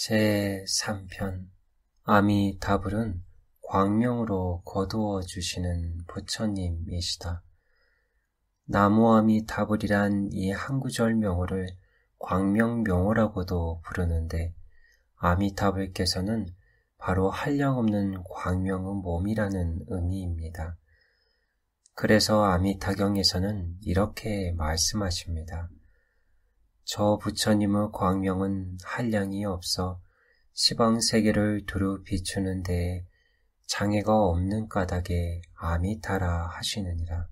제3편 아미타불은 광명으로 거두어 주시는 부처님이시다. 나무 아미타불이란 이 한 구절 명호를 광명명호라고도 부르는데 아미타불께서는 바로 한량없는 광명의 몸이라는 의미입니다. 그래서 아미타경에서는 이렇게 말씀하십니다. 저 부처님의 광명은 한량이 없어 시방세계를 두루 비추는 데에 장애가 없는 까닭에 아미타라 하시느니라.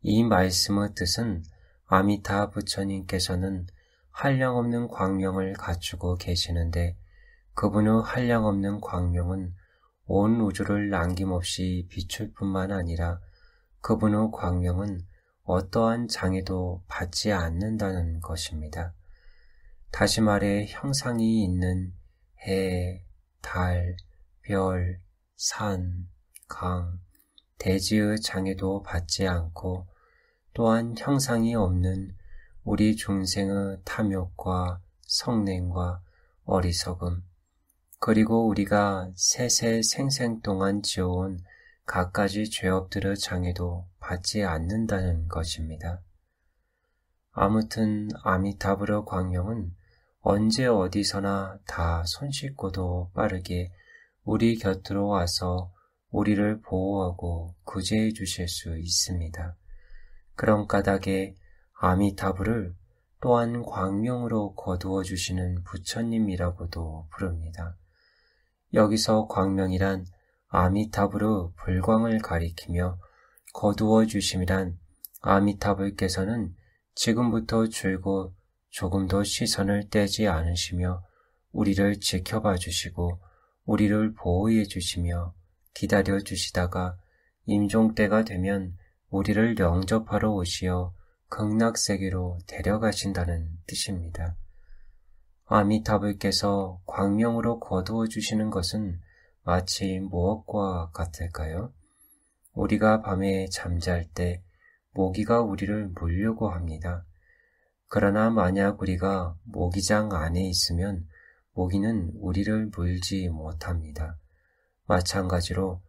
이 말씀의 뜻은 아미타 부처님께서는 한량없는 광명을 갖추고 계시는데 그분의 한량없는 광명은 온 우주를 남김없이 비출 뿐만 아니라 그분의 광명은 어떠한 장애도 받지 않는다는 것입니다. 다시 말해 형상이 있는 해, 달, 별, 산, 강, 대지의 장애도 받지 않고 또한 형상이 없는 우리 중생의 탐욕과 성냉과 어리석음 그리고 우리가 세세 생생 동안 지어온 갖가지 죄업들의 장애도 받지 않는다는 것입니다. 아무튼 아미타불의 광명은 언제 어디서나 다 손쉽고도 빠르게 우리 곁으로 와서 우리를 보호하고 구제해 주실 수 있습니다. 그런 까닭에 아미타불을 또한 광명으로 거두어 주시는 부처님이라고도 부릅니다. 여기서 광명이란 아미타불의 불광을 가리키며 거두어 주심이란 아미타불께서는 지금부터 줄곧 조금도 시선을 떼지 않으시며 우리를 지켜봐 주시고 우리를 보호해 주시며 기다려 주시다가 임종 때가 되면 우리를 영접하러 오시어 극락세계로 데려가신다는 뜻입니다. 아미타불께서 광명으로 거두어 주시는 것은 마치 무엇과 같을까요? 우리가 밤에 잠잘 때 모기가 우리를 물려고 합니다. 그러나 만약 우리가 모기장 안에 있으면 모기는 우리를 물지 못합니다. 마찬가지로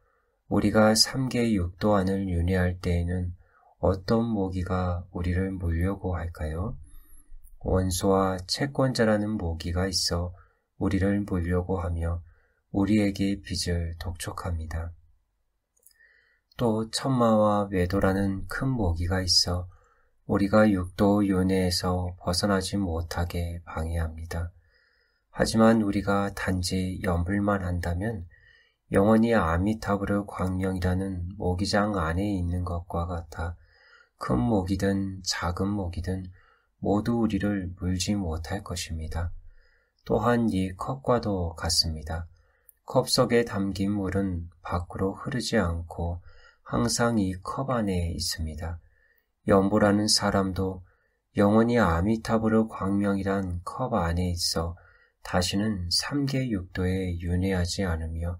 우리가 3계 육도안을 윤회할 때에는 어떤 모기가 우리를 물려고 할까요? 원수와 채권자라는 모기가 있어 우리를 물려고 하며 우리에게 빚을 독촉합니다. 또 천마와 외도라는 큰 모기가 있어 우리가 육도 윤회에서 벗어나지 못하게 방해합니다. 하지만 우리가 단지 염불만 한다면 영원히 아미타불의 광명이라는 모기장 안에 있는 것과 같아 큰 모기든 작은 모기든 모두 우리를 물지 못할 것입니다. 또한 이 컵과도 같습니다. 컵 속에 담긴 물은 밖으로 흐르지 않고 항상 이 컵 안에 있습니다. 염보라는 사람도 영원히 아미타불의 광명이란 컵 안에 있어 다시는 3계 육도에 윤회하지 않으며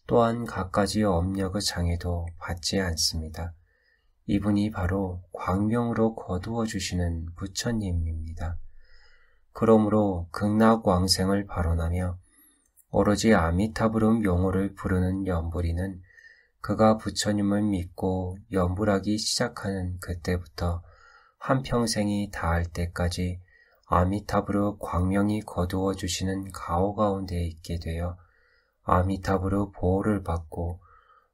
또한 갖가지 업력의 장애도 받지 않습니다. 이분이 바로 광명으로 거두어 주시는 부처님입니다. 그러므로 극락왕생을 발언하며 오로지 아미타불의 명호를 부르는 연불이는 그가 부처님을 믿고 연불하기 시작하는 그때부터 한평생이 다할 때까지 아미타불의 광명이 거두어 주시는 가오 가운데 있게 되어 아미타불의 보호를 받고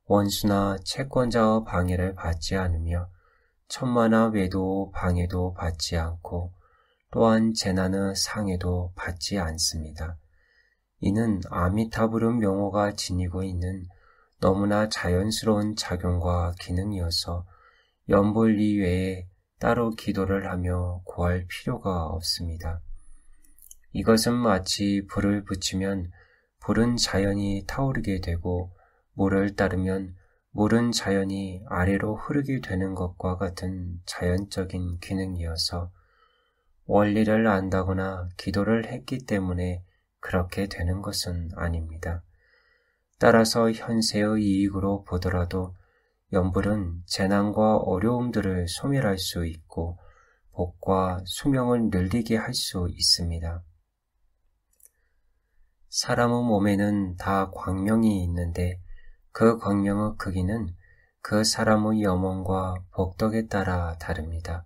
원수나 채권자의 방해를 받지 않으며 천마나 외도 방해도 받지 않고 또한 재난의 상해도 받지 않습니다. 이는 아미타불의 명호가 지니고 있는 너무나 자연스러운 작용과 기능이어서 연불 이외에 따로 기도를 하며 구할 필요가 없습니다. 이것은 마치 불을 붙이면 불은 자연히 타오르게 되고 물을 따르면 물은 자연히 아래로 흐르게 되는 것과 같은 자연적인 기능이어서 원리를 안다거나 기도를 했기 때문에 그렇게 되는 것은 아닙니다. 따라서 현세의 이익으로 보더라도 연불은 재난과 어려움들을 소멸할 수 있고 복과 수명을 늘리게 할 수 있습니다. 사람의 몸에는 다 광명이 있는데 그 광명의 크기는 그 사람의 염원과 복덕에 따라 다릅니다.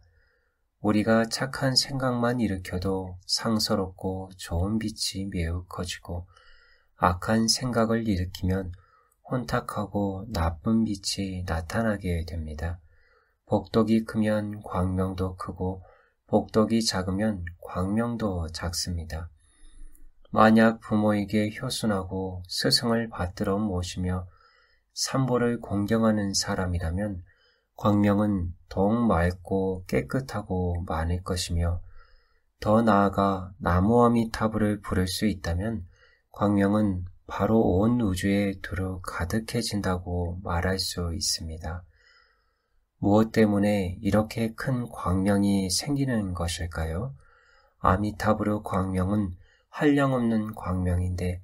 우리가 착한 생각만 일으켜도 상서롭고 좋은 빛이 매우 커지고 악한 생각을 일으키면 혼탁하고 나쁜 빛이 나타나게 됩니다. 복덕이 크면 광명도 크고 복덕이 작으면 광명도 작습니다. 만약 부모에게 효순하고 스승을 받들어 모시며 산보를 공경하는 사람이라면 광명은 더욱 맑고 깨끗하고 많을 것이며 더 나아가 나무아미타불을 부를 수 있다면 광명은 바로 온 우주에 두루 가득해진다고 말할 수 있습니다. 무엇 때문에 이렇게 큰 광명이 생기는 것일까요? 아미타불의 광명은 한량없는 광명인데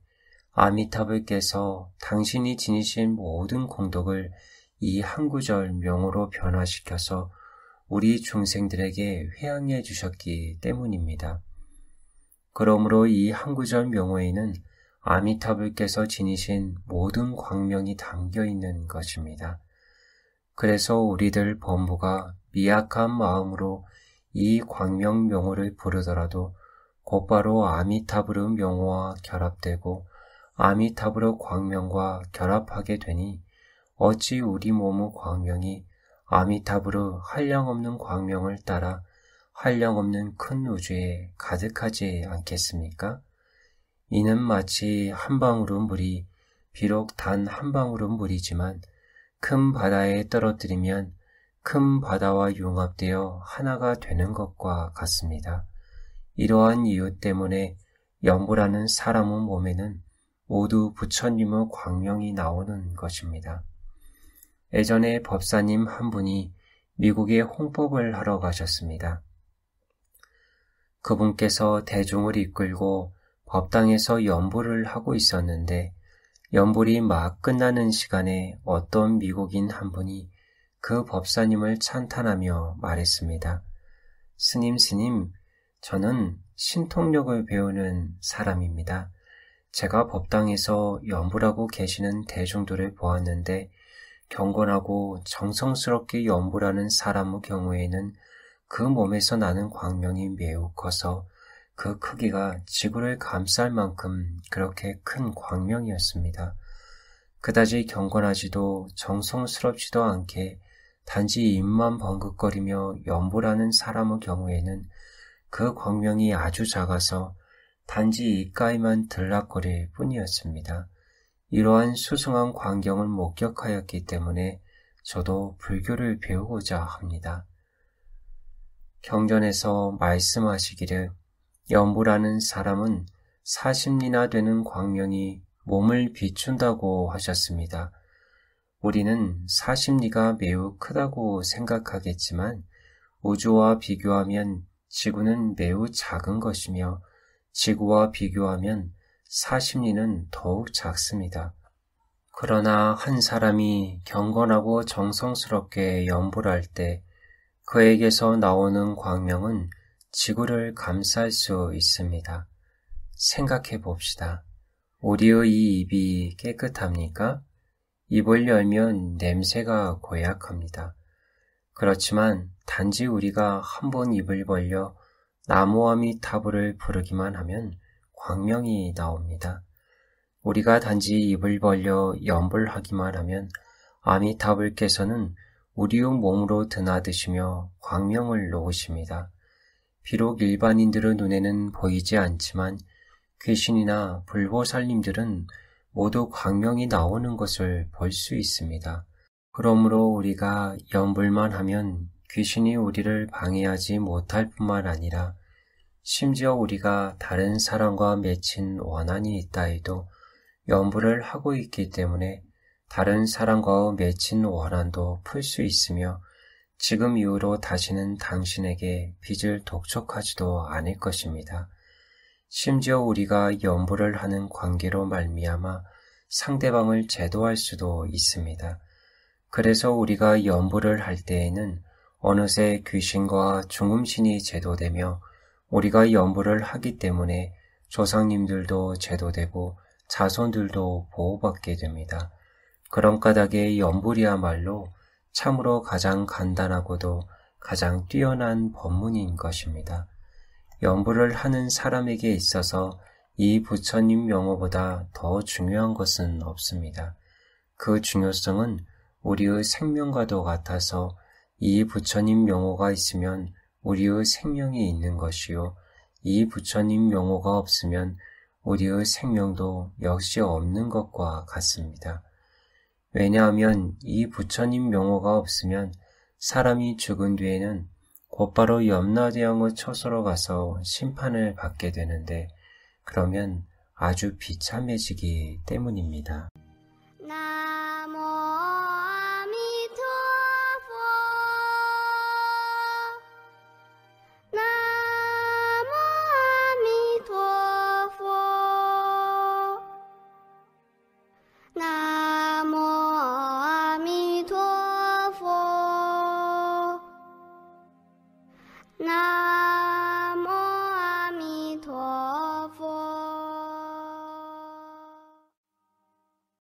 아미타불께서 당신이 지니신 모든 공덕을 이 한 구절 명호로 변화시켜서 우리 중생들에게 회양해 주셨기 때문입니다. 그러므로 이 한 구절 명호에는 아미타불께서 지니신 모든 광명이 담겨 있는 것입니다. 그래서 우리들 범부가 미약한 마음으로 이 광명 명호를 부르더라도 곧바로 아미타불의 명호와 결합되고 아미타불의 광명과 결합하게 되니 어찌 우리 몸의 광명이 아미타불의 한량없는 광명을 따라 한량없는 큰 우주에 가득하지 않겠습니까? 이는 마치 한 방울의 물이 비록 단 한 방울의 물이지만 큰 바다에 떨어뜨리면 큰 바다와 융합되어 하나가 되는 것과 같습니다. 이러한 이유 때문에 연보라는 사람의 몸에는 모두 부처님의 광명이 나오는 것입니다. 예전에 법사님 한 분이 미국에 홍법을 하러 가셨습니다. 그분께서 대중을 이끌고 법당에서 연보를 하고 있었는데 연불이 막 끝나는 시간에 어떤 미국인 한 분이 그 법사님을 찬탄하며 말했습니다. 스님, 저는 신통력을 배우는 사람입니다. 제가 법당에서 연불하고 계시는 대중들을 보았는데 경건하고 정성스럽게 연불하는 사람의 경우에는 그 몸에서 나는 광명이 매우 커서 그 크기가 지구를 감쌀 만큼 그렇게 큰 광명이었습니다. 그다지 경건하지도 정성스럽지도 않게 단지 입만 번긋거리며 연불하는 사람의 경우에는 그 광명이 아주 작아서 단지 입가에만 들락거릴 뿐이었습니다. 이러한 수승한 광경을 목격하였기 때문에 저도 불교를 배우고자 합니다. 경전에서 말씀하시기를 연불하는 사람은 40리나 되는 광명이 몸을 비춘다고 하셨습니다. 우리는 40리가 매우 크다고 생각하겠지만 우주와 비교하면 지구는 매우 작은 것이며 지구와 비교하면 40리는 더욱 작습니다. 그러나 한 사람이 경건하고 정성스럽게 연불할 때 그에게서 나오는 광명은 지구를 감쌀 수 있습니다. 생각해 봅시다. 우리의 이 입이 깨끗합니까? 입을 열면 냄새가 고약합니다. 그렇지만 단지 우리가 한번 입을 벌려 나무아미타불을 부르기만 하면 광명이 나옵니다. 우리가 단지 입을 벌려 연불하기만 하면 아미타불께서는 우리의 몸으로 드나드시며 광명을 놓으십니다. 비록 일반인들의 눈에는 보이지 않지만 귀신이나 불보살님들은 모두 광명이 나오는 것을 볼 수 있습니다. 그러므로 우리가 연불만 하면 귀신이 우리를 방해하지 못할 뿐만 아니라 심지어 우리가 다른 사람과 맺힌 원한이 있다 해도 연불을 하고 있기 때문에 다른 사람과의 맺힌 원한도 풀 수 있으며 지금 이후로 다시는 당신에게 빚을 독촉하지도 않을 것입니다. 심지어 우리가 연불을 하는 관계로 말미암아 상대방을 제도할 수도 있습니다. 그래서 우리가 연불을 할 때에는 어느새 귀신과 중음신이 제도되며 우리가 연불을 하기 때문에 조상님들도 제도되고 자손들도 보호받게 됩니다. 그런 까닭에 연불이야말로 참으로 가장 간단하고도 가장 뛰어난 법문인 것입니다. 연불을 하는 사람에게 있어서 이 부처님 명호보다 더 중요한 것은 없습니다. 그 중요성은 우리의 생명과도 같아서 이 부처님 명호가 있으면 우리의 생명이 있는 것이요, 이 부처님 명호가 없으면 우리의 생명도 역시 없는 것과 같습니다. 왜냐하면 이 부처님 명호가 없으면 사람이 죽은 뒤에는 곧바로 염라대왕의 처소로 가서 심판을 받게 되는데, 그러면 아주 비참해지기 때문입니다.